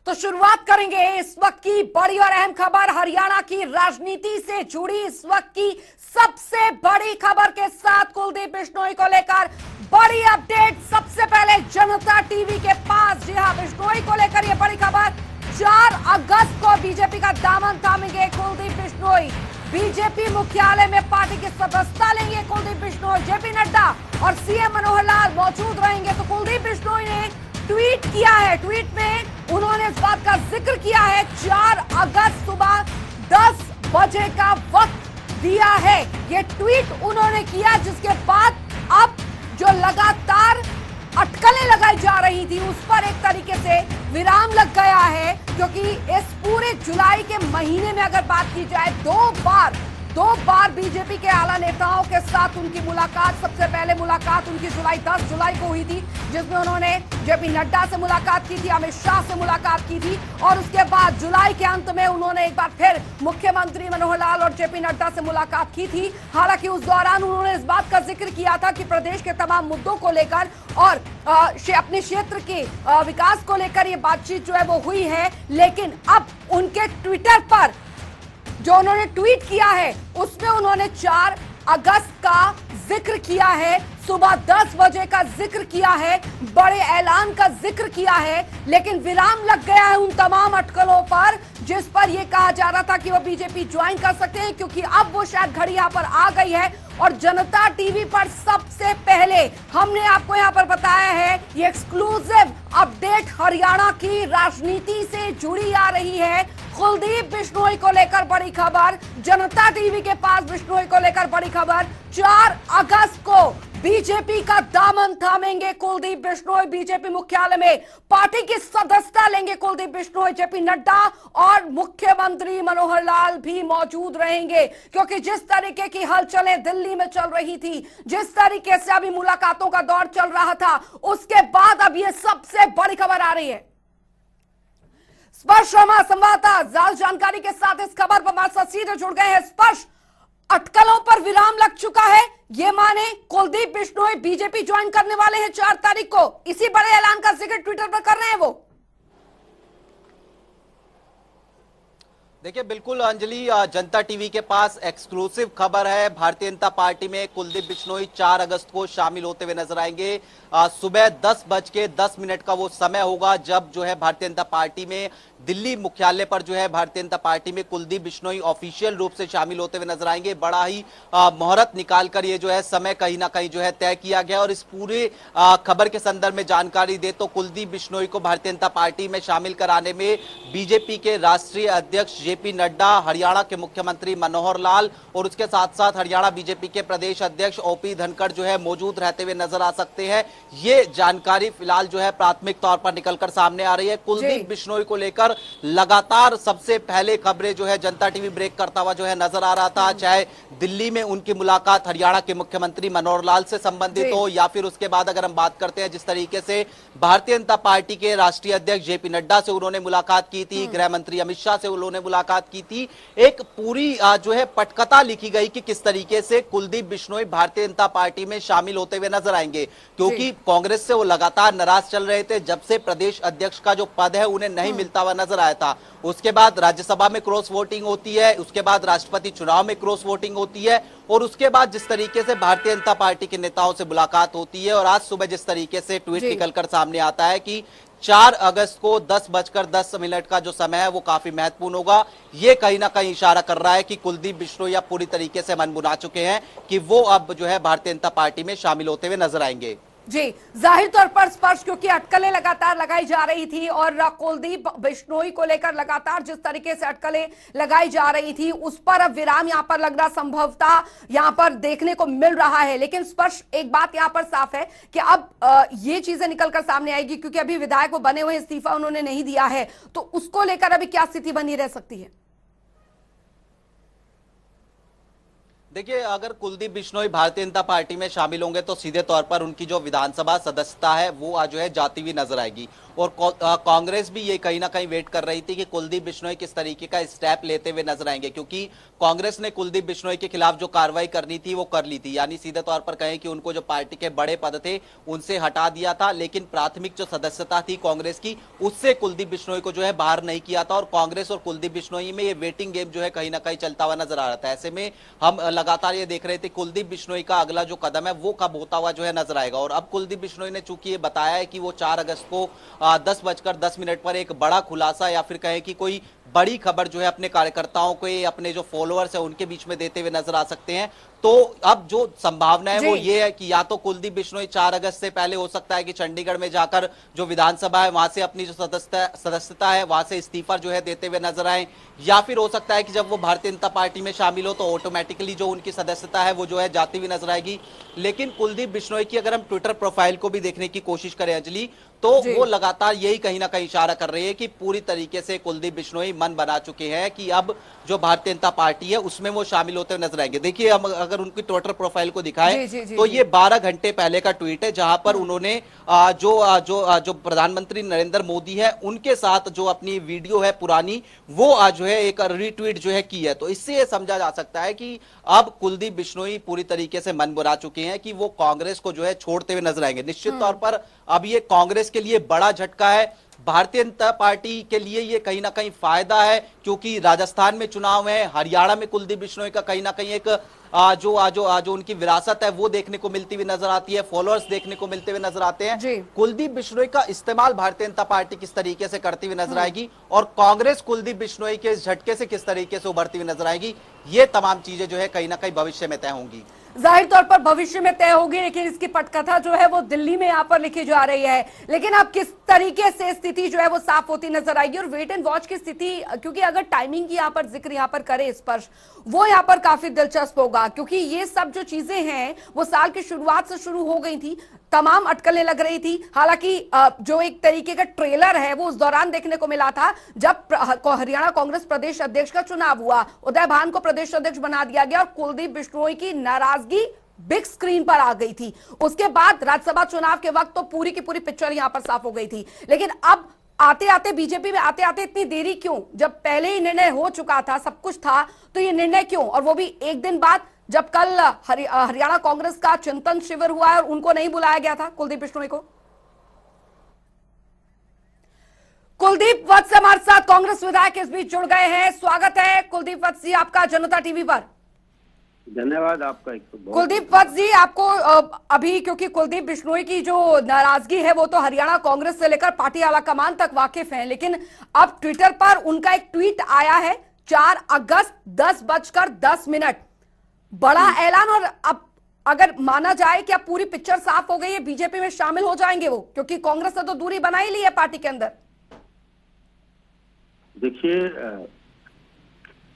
तो शुरुआत करेंगे इस वक्त की बड़ी और अहम खबर, हरियाणा की राजनीति से जुड़ी इस वक्त की सबसे बड़ी खबर के साथ कुलदीप बिश्नोई को लेकर बड़ी अपडेट। सबसे पहले जनता टीवी के पास, जी हां, बिश्नोई को लेकर यह बड़ी खबर। 4 अगस्त को बीजेपी का दामन थामेंगे कुलदीप बिश्नोई। बीजेपी मुख्यालय में पार्टी की सदस्यता लेंगे कुलदीप बिश्नोई। जेपी नड्डा और सीएम मनोहर लाल मौजूद रहेंगे। तो कुलदीप बिश्नोई ने ट्वीट किया है, ट्वीट में उन्होंने इस बात का जिक्र किया है 4 अगस्त सुबह 10 बजे का वक्त दिया है। ये ट्वीट उन्होंने किया जिसके बाद अब जो लगातार अटकलें लगाई जा रही थी उस पर एक तरीके से विराम लग गया है, क्योंकि इस पूरे जुलाई के महीने में अगर बात की जाए दो बार बीजेपी के आला नेताओं के साथ उनकी मुलाकात। सबसे पहले मुलाकात उनकी 10 जुलाई को हुई थी, जिसमें उन्होंने जेपी नड्डा से मुलाकात की थी, अमित शाह से मुलाकात की थी, और उसके बाद जुलाई के अंत में उन्होंने एक बार फिर मुख्यमंत्री मनोहर लाल और जेपी नड्डा से मुलाकात की थी। हालांकि उस दौरान उन्होंने इस बात का जिक्र किया था कि प्रदेश के तमाम मुद्दों को लेकर और अपने क्षेत्र के विकास को लेकर ये बातचीत जो है वो हुई है। लेकिन अब उनके ट्विटर पर जो उन्होंने ट्वीट किया है उसमें उन्होंने 4 अगस्त का जिक्र किया है, सुबह 10 बजे का जिक्र किया है, बड़े ऐलान का जिक्र किया है। लेकिन विराम लग गया है उन तमाम अटकलों पर जिस पर यह कहा जा रहा था कि वो बीजेपी ज्वाइन कर सकते हैं, क्योंकि अब वो शायद घड़ी यहां पर आ गई है। और जनता टीवी पर सबसे पहले हमने आपको यहां पर बताया है, ये एक्सक्लूसिव अपडेट हरियाणा की राजनीति से जुड़ी आ रही है। कुलदीप बिश्नोई को लेकर बड़ी खबर, जनता टीवी के पास बिश्नोई को लेकर बड़ी खबर। 4 अगस्त को बीजेपी का दामन थामेंगे कुलदीप बिश्नोई। बीजेपी मुख्यालय में पार्टी की सदस्यता लेंगे कुलदीप बिश्नोई। जेपी नड्डा और मुख्यमंत्री मनोहर लाल भी मौजूद रहेंगे, क्योंकि जिस तरीके की हलचलें दिल्ली में चल रही थी, जिस तरीके से अभी मुलाकातों का दौर चल रहा था, उसके बाद अब यह सबसे बड़ी खबर आ रही है। स्पर्श शर्मा संवाददाता ज्यादा जानकारी के साथ इस खबर पर हमारे साथ सीधे जुड़ गए हैं। स्पर्श, अटकलों पर विराम लग चुका है, ये माने कुलदीप बिश्नोई बीजेपी ज्वाइन करने वाले हैं 4 तारीख को। इसी बड़े ऐलान का जिक्र ट्विटर पर कर रहे हैं वो। देखिए, बिल्कुल अंजलि, जनता टीवी के पास एक्सक्लूसिव खबर है। भारतीय जनता पार्टी में कुलदीप बिश्नोई 4 अगस्त को शामिल होते हुए नजर आएंगे। सुबह 10:10 का वो समय होगा जब जो है भारतीय जनता पार्टी में दिल्ली मुख्यालय पर जो है भारतीय जनता पार्टी में कुलदीप बिश्नोई ऑफिशियल रूप से शामिल होते हुए नजर आएंगे। बड़ा ही मुहूर्त निकालकर ये जो है समय कहीं ना कहीं जो है तय किया गया। और इस पूरे खबर के संदर्भ में जानकारी दे तो कुलदीप बिश्नोई को भारतीय जनता पार्टी में शामिल कराने में बीजेपी के राष्ट्रीय अध्यक्ष जेपी नड्डा, हरियाणा के मुख्यमंत्री मनोहर लाल और उसके साथ साथ हरियाणा बीजेपी के प्रदेश अध्यक्ष ओपी धनखड़ जो है मौजूद रहते हुए नजर आ सकते हैं। ये जानकारी फिलहाल जो है प्राथमिक तौर पर निकलकर सामने आ रही है। कुलदीप बिश्नोई को लेकर लगातार सबसे पहले खबरें जो है जनता टीवी ब्रेक करता हुआ जो है नजर आ रहा था, चाहे दिल्ली में उनकी मुलाकात हरियाणा के मुख्यमंत्री मनोहर लाल से संबंधित हो, या फिर उसके बाद अगर हम बात करते हैं जिस तरीके से भारतीय जनता पार्टी के राष्ट्रीय अध्यक्ष जेपी नड्डा से उन्होंने मुलाकात की थी, गृह मंत्री अमित शाह से उन्होंने मुलाकात की थी। एक पूरी जो है पटकथा लिखी गई कि किस तरीके से कुलदीप बिश्नोई भारतीय जनता पार्टी में शामिल होते हुए नजर आएंगे, क्योंकि कांग्रेस से वो लगातार नाराज चल रहे थे। जब से प्रदेश अध्यक्ष का जो पद है उन्हें नहीं मिलता हुआ नजर आया था, उसके बाद राज्यसभा में क्रॉस वोटिंग होती है, उसके बाद राष्ट्रपति चुनाव में क्रॉस वोटिंग होती है, और उसके बाद जिस तरीके से भारतीय जनता पार्टी के नेताओं से मुलाकात होती है, और आज सुबह जिस तरीके से ट्वीट निकलकर सामने आता है कि 4 अगस्त को 10:10 का जो समय है वो काफी महत्वपूर्ण होगा। ये कहीं ना कहीं इशारा कर रहा है कि कुलदीप बिश्नोई अब पूरी तरीके से मन बना चुके हैं कि वो अब जो है भारतीय जनता पार्टी में शामिल होते हुए नजर आएंगे। जी, जाहिर तौर पर स्पर्श, क्योंकि अटकलें लगातार लगाई जा रही थी और कुलदीप बिश्नोई को लेकर लगातार जिस तरीके से अटकलें लगाई जा रही थी उस पर अब विराम यहां पर लगना संभवतः यहां पर देखने को मिल रहा है। लेकिन स्पर्श, एक बात यहां पर साफ है कि अब ये चीजें निकलकर सामने आएगी, क्योंकि अभी विधायक वो बने हुए, इस्तीफा उन्होंने नहीं दिया है, तो उसको लेकर अभी क्या स्थिति बनी रह सकती है? देखिए, अगर कुलदीप बिश्नोई भारतीय जनता पार्टी में शामिल होंगे तो सीधे तौर पर उनकी जो विधानसभा सदस्यता है वो जो है जाती हुई नजर आएगी। और कांग्रेस भी ये कहीं ना कहीं वेट कर रही थी कि कुलदीप बिश्नोई किस तरीके का स्टेप लेते हुए नजर आएंगे, क्योंकि कांग्रेस ने कुलदीप बिश्नोई के खिलाफ जो कार्रवाई करनी थी वो कर ली थी। यानी सीधे तौर पर कहें कि उनको जो पार्टी के बड़े पद थे उनसे हटा दिया था, लेकिन प्राथमिक जो सदस्यता थी कांग्रेस की उससे कुलदीप बिश्नोई को जो है बाहर नहीं किया था। और कांग्रेस और कुलदीप बिश्नोई में ये वेटिंग गेम जो है कहीं ना कहीं चलता हुआ नजर आ रहा था। ऐसे में हम लगातार ये देख रहे थे कुलदीप बिश्नोई का अगला जो कदम है वो कब होता हुआ जो है नजर आएगा। और अब कुलदीप बिश्नोई ने चूंकि ये बताया है कि वो 4 अगस्त को 10:10 पर एक बड़ा खुलासा या फिर कहें कि कोई बड़ी खबर जो है अपने कार्यकर्ताओं को, अपने जो फॉलोअर्स है उनके बीच में देते हुए नजर आ सकते हैं। तो अब जो संभावना है वो ये है कि या तो कुलदीप बिश्नोई 4 अगस्त से पहले हो सकता है कि चंडीगढ़ में जाकर जो विधानसभा है वहां से अपनी जो सदस्यता है वहां से इस्तीफा जो है देते हुए नजर आए, या फिर हो सकता है कि जब वो भारतीय जनता पार्टी में शामिल हो तो ऑटोमेटिकली जो उनकी सदस्यता है वो जो है जाती हुई नजर आएगी। लेकिन कुलदीप बिश्नोई की अगर हम ट्विटर प्रोफाइल को भी देखने की कोशिश करें अंजलि, तो वो लगातार यही कहीं ना कहीं इशारा कर रही है कि पूरी तरीके से कुलदीप बिश्नोई मन बना चुके हैं कि अब जो भारतीय जनता पार्टी है उसमें वो शामिल होते हुए नजर आएंगे। देखिए, हम अगर उनकी ट्विटर प्रोफाइल को दिखाएं तो ये 12 घंटे पहले का ट्वीट है, जहां पर उन्होंने जो प्रधानमंत्री नरेंद्र मोदी है उनके साथ जो अपनी वीडियो है पुरानी वो आज जो है एक रीट्वीट जो है की है। तो इससे ये समझा जा सकता है कि अब कुलदीप बिश्नोई पूरी तरीके से मन बना चुके हैं कि वो कांग्रेस को जो है छोड़ते हुए नजर आएंगे। निश्चित तौर पर अब ये कांग्रेस के लिए बड़ा झटका है, भारतीय जनता पार्टी के लिए ये कहीं ना कहीं फायदा है, क्योंकि राजस्थान में चुनाव है, हरियाणा में कुलदीप बिश्नोई का कहीं ना कहीं एक जो उनकी विरासत है वो देखने को मिलती हुई नजर आती है, फॉलोअर्स देखने को मिलते हुए नजर आते हैं। कुलदीप बिश्नोई का इस्तेमाल भारतीय जनता पार्टी किस तरीके से करती हुई नजर आएगी और कांग्रेस कुलदीप बिश्नोई के इस झटके से किस तरीके से उभरती हुई नजर आएगी, ये तमाम चीजें जो है कहीं ना कहीं भविष्य में तय होंगी। जाहिर तौर पर भविष्य में तय होगी, लेकिन इसकी पटकथा जो है वो दिल्ली में यहाँ पर लिखी जा रही है। लेकिन अब किस तरीके से स्थिति जो है वो साफ होती नजर आएगी और वेट एंड वॉच की स्थिति, क्योंकि अगर टाइमिंग की यहाँ पर जिक्र यहाँ पर करे स्पर्श, वो यहाँ पर काफी दिलचस्प होगा, क्योंकि ये सब जो चीजें हैं वो साल की शुरुआत से शुरू हो गई थी, तमाम अटकलें लग रही थी। हालांकि जो एक तरीके का ट्रेलर है वो उस दौरान देखने को मिला था जब हरियाणा कांग्रेस प्रदेश अध्यक्ष का चुनाव हुआ, उदय भान को प्रदेश अध्यक्ष बना दिया गया और कुलदीप बिश्नोई की नाराजगी बिग स्क्रीन पर आ गई थी। उसके बाद राज्यसभा चुनाव के वक्त तो पूरी की पूरी पिक्चर यहां पर साफ हो गई थी। लेकिन अब आते आते बीजेपी में आते आते इतनी देरी क्यों? जब पहले ही निर्णय हो चुका था, सब कुछ था, तो ये निर्णय क्यों? और वो भी एक दिन बाद, जब कल हरियाणा कांग्रेस का चिंतन शिविर हुआ है और उनको नहीं बुलाया गया था कुलदीप बिश्नोई को। कुलदीप वत्स हमारे साथ कांग्रेस विधायक इस बीच जुड़ गए हैं। स्वागत है कुलदीप वत्स जी आपका जनता टीवी पर। धन्यवाद आपका। कुलदीप वत्स जी, आपको अभी, क्योंकि कुलदीप बिश्नोई की जो नाराजगी है वो तो हरियाणा कांग्रेस से लेकर पार्टी आला कमान तक वाकिफ हैं, लेकिन अब ट्विटर पर उनका एक ट्वीट आया है 4 अगस्त 10:10, बड़ा ऐलान। और अब अगर माना जाए कि अब पूरी पिक्चर साफ हो गई है, बीजेपी में शामिल हो जाएंगे वो, क्योंकि कांग्रेस ने तो दूरी बना ही ली है पार्टी के अंदर। देखिए,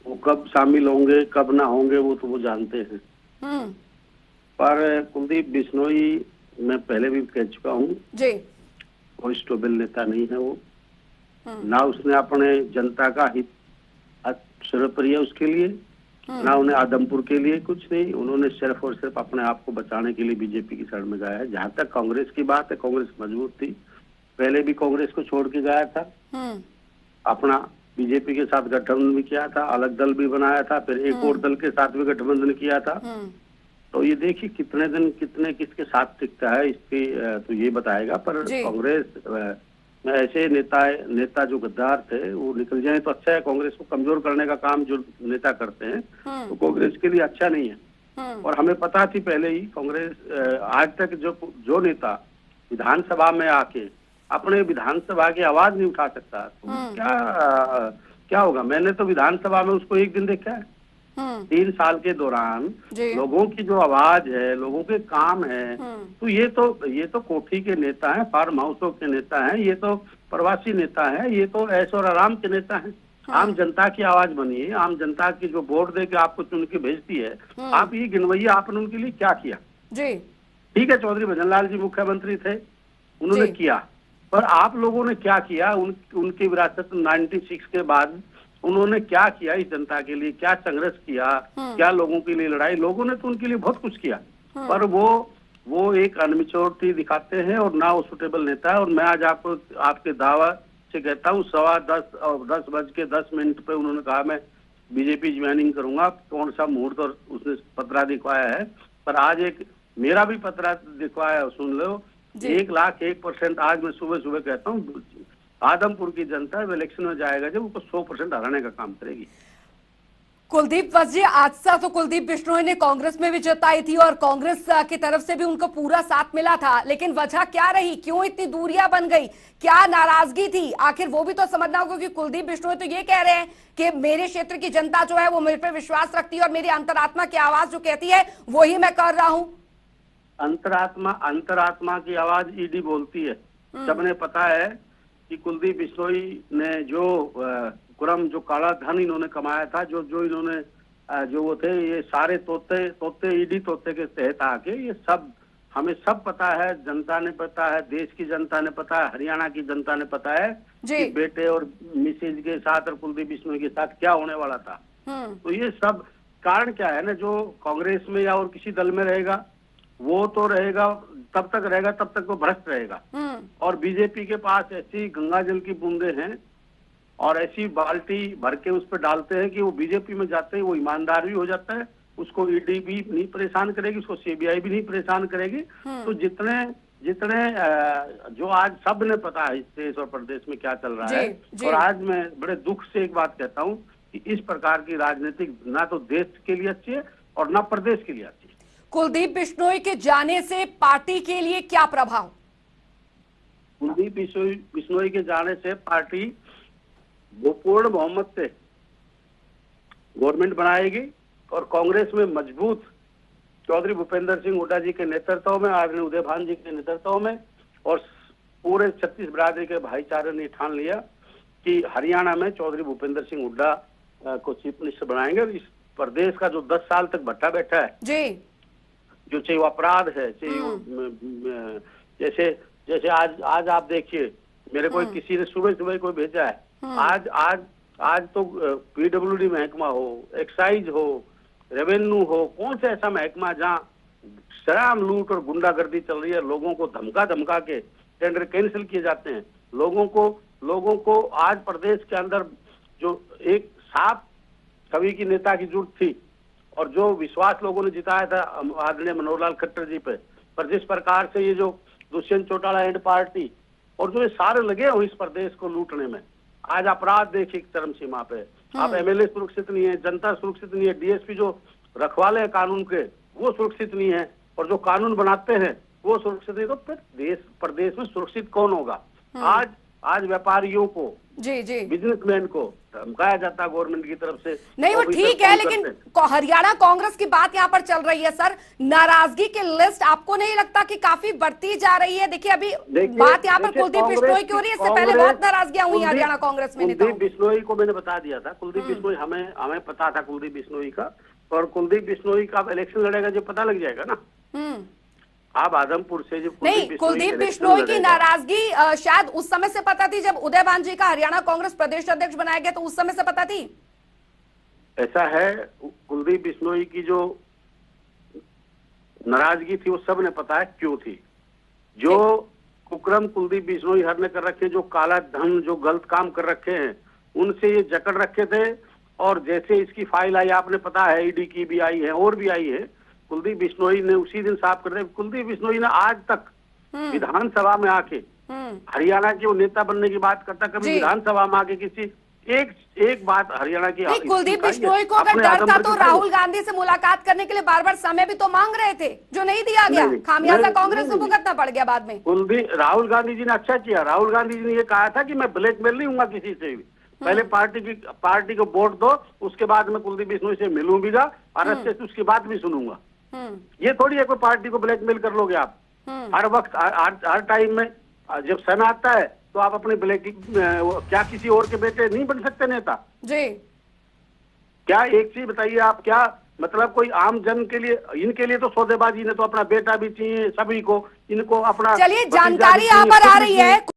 वो कब शामिल होंगे कब ना होंगे वो तो वो जानते हैं, पर कुलदीप बिश्नोई मैं पहले भी कह चुका हूँ जी, कोई स्टेबल नेता नहीं है वो। ना उसने अपने जनता का हित सर्वप्रिय उसके लिए, ना उन्हें आदमपुर के लिए कुछ नहीं, उन्होंने सिर्फ और सिर्फ अपने आप को बचाने के लिए बीजेपी की शरण में गया है। जहां तक कांग्रेस की बात है, कांग्रेस मजबूत थी, पहले भी कांग्रेस को छोड़ के गया था, अपना बीजेपी के साथ गठबंधन भी किया था, अलग दल भी बनाया था, फिर एक और दल के साथ भी गठबंधन किया था। तो ये देखिए कितने दिन कितने किसके साथ टिकता है, इसकी तो ये बताएगा। पर कांग्रेस में ऐसे नेता जो गद्दार थे वो निकल जाए तो अच्छा है। कांग्रेस को कमजोर करने का काम जो नेता करते हैं तो कांग्रेस के लिए अच्छा नहीं है। और हमें पता थी पहले ही, कांग्रेस आज तक जो नेता विधानसभा में आके अपने विधानसभा की आवाज नहीं उठा सकता, तो क्या होगा। मैंने तो विधानसभा में उसको एक दिन देखा है, 3 साल के दौरान लोगों की जो आवाज है, लोगों के काम है, तो ये तो कोठी के नेता हैं, फार्म हाउसों के नेता हैं, ये तो प्रवासी नेता हैं, ये तो ऐशो और आराम के नेता हैं। आम जनता की आवाज बनिए, आम जनता की जो वोट दे के आपको चुन के भेजती है, आप ये गिनवैया आपने उनके लिए क्या किया। ठीक है, चौधरी भजनलाल जी मुख्यमंत्री थे, उन्होंने किया, पर आप लोगों ने क्या किया। उनकी विरासत 96 के बाद उन्होंने क्या किया इस जनता के लिए, क्या संघर्ष किया, क्या लोगों के लिए लड़ाई, लोगों ने तो उनके लिए बहुत कुछ किया, पर वो एक अनमिच्योरिटी दिखाते हैं और ना वो सुटेबल नेता है। और मैं आज आपको आपके दावा से कहता हूँ 10:10 पे उन्होंने कहा मैं बीजेपी ज्वाइनिंग करूंगा, कौन सा मुहूर्त और उसने पत्रा दिखवाया है, पर आज एक मेरा भी पत्रा दिखवाया है, सुन लो, 1,01% आज मैं सुबह सुबह कहता हूँ आदमपुर की जनता इलेक्शन में जाएगा जब उसको 100% हराने का काम करेगी। कुलदीप वजी, आस्था तो कुलदीप बिश्नोई ने कांग्रेस में भी जताई थी और कांग्रेस की तरफ से भी उनको पूरा साथ मिला था, लेकिन वजह क्या रही, क्यों इतनी दूरियां बन गई, क्या नाराजगी थी? आखिर वो भी तो समझना होगा कि कुलदीप बिश्नोई तो ये कह रहे हैं कि मेरे क्षेत्र की जनता जो है वो मेरे पे विश्वास रखती है और मेरी अंतरात्मा की आवाज जो कहती है वही मैं कर रहा हूँ। अंतरात्मा की आवाज ईडी बोलती है। सबने पता है कि कुलदीप बिश्नोई ने जो काला धन इन्होंने कमाया था, जो इन्होंने जो वो थे, ये सारे तोते ईडी तोते के तहत आके, ये सब हमें सब पता है, जनता ने पता है, देश की जनता ने पता है, हरियाणा की जनता ने पता है कि बेटे और मिसेज के साथ और कुलदीप बिश्नोई के साथ क्या होने वाला था। तो ये सब कारण क्या है ना, जो कांग्रेस में या और किसी दल में रहेगा वो तो रहेगा, तब तक रहेगा तब तक वो भ्रष्ट रहेगा। और बीजेपी के पास ऐसी गंगा जल की बूंदे हैं और ऐसी बाल्टी भर के उस पर डालते हैं कि वो बीजेपी में जाते हैं वो ईमानदार भी हो जाता है, उसको ईडी भी नहीं परेशान करेगी, उसको सीबीआई भी नहीं परेशान करेगी। तो जितने जो आज सब ने पता है इस देश और प्रदेश में क्या चल रहा है। और आज मैं बड़े दुख से एक बात कहता हूँ कि इस प्रकार की राजनीतिक ना तो देश के लिए अच्छी है और ना प्रदेश के लिए अच्छी है। कुलदीप बिश्नोई के जाने से पार्टी के लिए क्या प्रभाव? कुलदीप बिश्नोई के जाने से पार्टी वो पूर्ण बहुमत से गवर्नमेंट बनाएगी और कांग्रेस में मजबूत चौधरी भूपेंद्र सिंह हुड्डा जी के नेतृत्व में, आदरणीय उदय भान जी के नेतृत्व में और पूरे 36 बिरादरी के भाईचारे ने ठान लिया कि हरियाणा में चौधरी भूपेंद्र सिंह हुड्डा को चीफ मिनिस्टर बनाएंगे। इस प्रदेश का जो 10 साल तक भट्टा बैठा है जी, जो चाहे वो अपराध है, चाहे जैसे आज आप देखिए, मेरे को किसी ने सुबह कोई भेजा है, आज तो पीडब्ल्यूडी महकमा हो, एक्साइज हो, रेवेन्यू हो, कौन सा ऐसा महकमा जहाँ शराब लूट और गुंडागर्दी चल रही है, लोगों को धमका के टेंडर कैंसिल किए जाते हैं, लोगों को आज प्रदेश के अंदर जो एक साफ छवि की नेता की जरूरत थी और जो विश्वास लोगों ने जिताया था आदरणीय मनोहर लाल खट्टर जी पे, पर जिस प्रकार से ये जो दुष्यंत चौटाला एंड पार्टी और जो ये सारे लगे हो इस प्रदेश को लूटने में, आज अपराध देखिए चरम सीमा पे। आप एमएलए सुरक्षित नहीं है, जनता सुरक्षित नहीं है, डीएसपी जो रखवाले हैं कानून के वो सुरक्षित नहीं है और जो कानून बनाते हैं वो सुरक्षित नहीं, तो फिर प्रदेश में सुरक्षित कौन होगा? आज व्यापारियों को, बिजनेसमैन को धमकाया जाता है गवर्नमेंट की तरफ से। नहीं वो ठीक है, लेकिन हरियाणा कांग्रेस की बात यहाँ पर चल रही है सर, नाराजगी की लिस्ट आपको नहीं लगता कि काफी बढ़ती जा रही है? देखिए अभी बात यहाँ पर कुलदीप बिश्नोई की हो रही है, इससे पहले बहुत नाराजगियां हुई हरियाणा कांग्रेस में। कुलदीप बिश्नोई को मैंने बता दिया था, कुलदीप बिश्नोई हमें पता था कुलदीप बिश्नोई का, और कुलदीप बिश्नोई का इलेक्शन लड़ेगा जब पता लग जाएगा ना। आप आदमपुर से जब नहीं, कुलदीप बिश्नोई की नाराजगी शायद उस समय से पता थी जब उदय भान जी का हरियाणा कांग्रेस प्रदेश अध्यक्ष बनाया गया, तो उस समय से पता थी? ऐसा है, कुलदीप बिश्नोई की जो नाराजगी थी वो सब ने पता है क्यों थी। जो कुक्रम कुलदीप बिश्नोई हर ने कर रखे, जो काला धन, जो गलत काम कर रखे हैं, उनसे ये जकड़ रखे थे। और जैसे इसकी फाइल आई, आपने पता है ईडी की भी आई है और भी आई है, कुलदीप बिश्नोई ने उसी दिन साफ कर दिया। कुलदीप बिश्नोई ने आज तक विधानसभा में आके हरियाणा के वो नेता बनने की बात करता, कभी विधानसभा में आके किसी एक बात हरियाणा की। कुलदीप बिश्नोई को अगर डर था तो राहुल गांधी से मुलाकात करने के लिए बार बार समय भी तो मांग रहे थे, जो नहीं दिया गया, खामियाजा कांग्रेस को भुगतना पड़ गया बाद में। राहुल गांधी जी ने अच्छा किया, राहुल गांधी जी ने ये कहा था कि मैं ब्लैकमेल नहीं हूँ किसी से भी, पहले पार्टी को वोट दो, उसके बाद मैं कुलदीप बिश्नोई से मिलूं भी और अच्छे से उसकी बात भी सुनूंगा। ये थोड़ी है कोई पार्टी को ब्लैकमेल कर लोगे आप। हर वक्त हर टाइम में जब समय आता है तो आप अपने क्या किसी और के बेटे नहीं बन सकते नेता जी? क्या एक चीज बताइए आप, क्या मतलब कोई आम जन के लिए, इनके लिए तो सौदेबाजी ने तो अपना बेटा भी चाहिए सभी को, इनको अपना। चलिए जानकारी यहाँ पर आ रही है।